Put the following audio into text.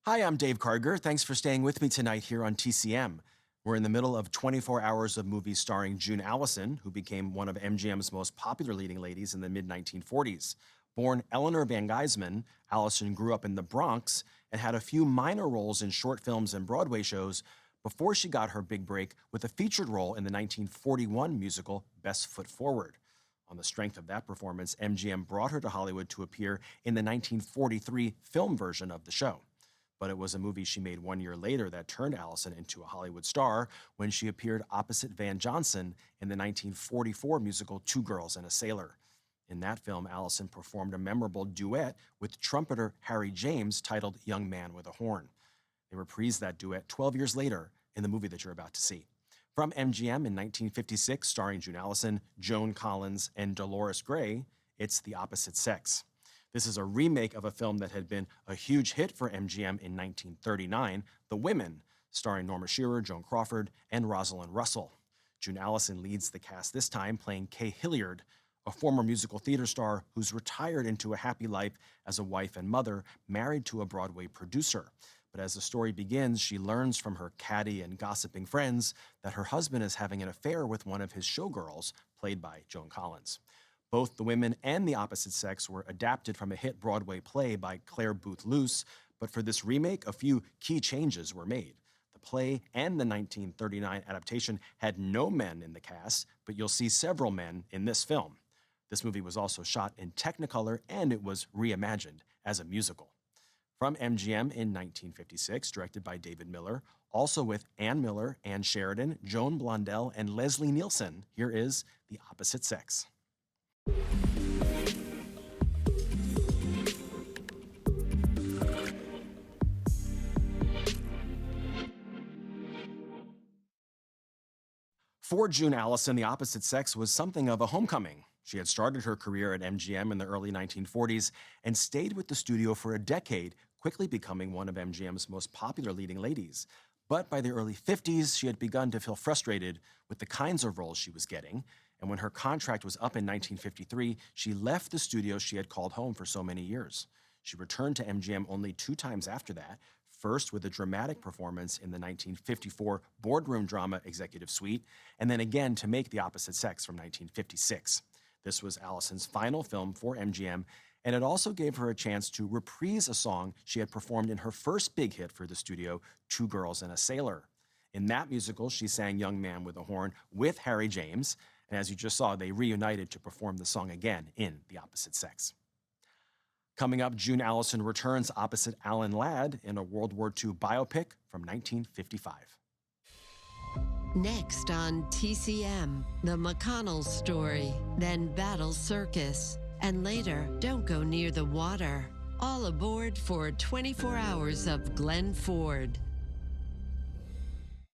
Hi, I'm Dave Karger. Thanks for staying with me tonight here on TCM. We're in the middle of 24 hours of movies starring June Allison, who became one of MGM's most popular leading ladies in the mid 1940s. Born Eleanor Van Geisman, Allison grew up in the Bronx and had a few minor roles in short films and Broadway shows before she got her big break with a featured role in the 1941 musical Best Foot Forward. On the strength of that performance, MGM brought her to Hollywood to appear in the 1943 film version of the show. But it was a movie she made 1 year later that turned Allison into a Hollywood star when she appeared opposite Van Johnson in the 1944 musical Two Girls and a Sailor. In that film, Allison performed a memorable duet with trumpeter Harry James titled Young Man with a Horn. They reprised that duet 12 years later in the movie that you're about to see. From MGM in 1956, starring June Allison, Joan Collins, and Dolores Gray, it's The Opposite Sex. This is a remake of a film that had been a huge hit for MGM in 1939, The Women, starring Norma Shearer, Joan Crawford, and Rosalind Russell. June Allison leads the cast this time, playing Kay Hilliard, a former musical theater star who's retired into a happy life as a wife and mother, married to a Broadway producer. But as the story begins, she learns from her catty and gossiping friends that her husband is having an affair with one of his showgirls, played by Joan Collins. Both The Women and The Opposite Sex were adapted from a hit Broadway play by Claire Booth Luce, but for this remake, a few key changes were made. The play and the 1939 adaptation had no men in the cast, but you'll see several men in this film. This movie was also shot in Technicolor, and it was reimagined as a musical. From MGM in 1956, directed by David Miller, also with Ann Miller, Ann Sheridan, Joan Blondell, and Leslie Nielsen, here is The Opposite Sex. For June Allison, The Opposite Sex was something of a homecoming. She had started her career at MGM in the early 1940s and stayed with the studio for a decade, quickly becoming one of MGM's most popular leading ladies. But by the early 50s, she had begun to feel frustrated with the kinds of roles she was getting, and when her contract was up in 1953, she left the studio she had called home for so many years. She returned to MGM only 2 times after that, first with a dramatic performance in the 1954 boardroom drama Executive Suite, and then again to make The Opposite Sex from 1956. This was Allison's final film for MGM, and it also gave her a chance to reprise a song she had performed in her first big hit for the studio, Two Girls and a Sailor. In that musical, she sang Young Man with a Horn with Harry James, and as you just saw, they reunited to perform the song again in The Opposite Sex. Coming up, June Allison returns opposite Alan Ladd in a World War II biopic from 1955. Next on TCM, the McConnell story, then Battle Circus, and later, Don't Go Near the Water. All aboard for 24 hours of Glenn Ford.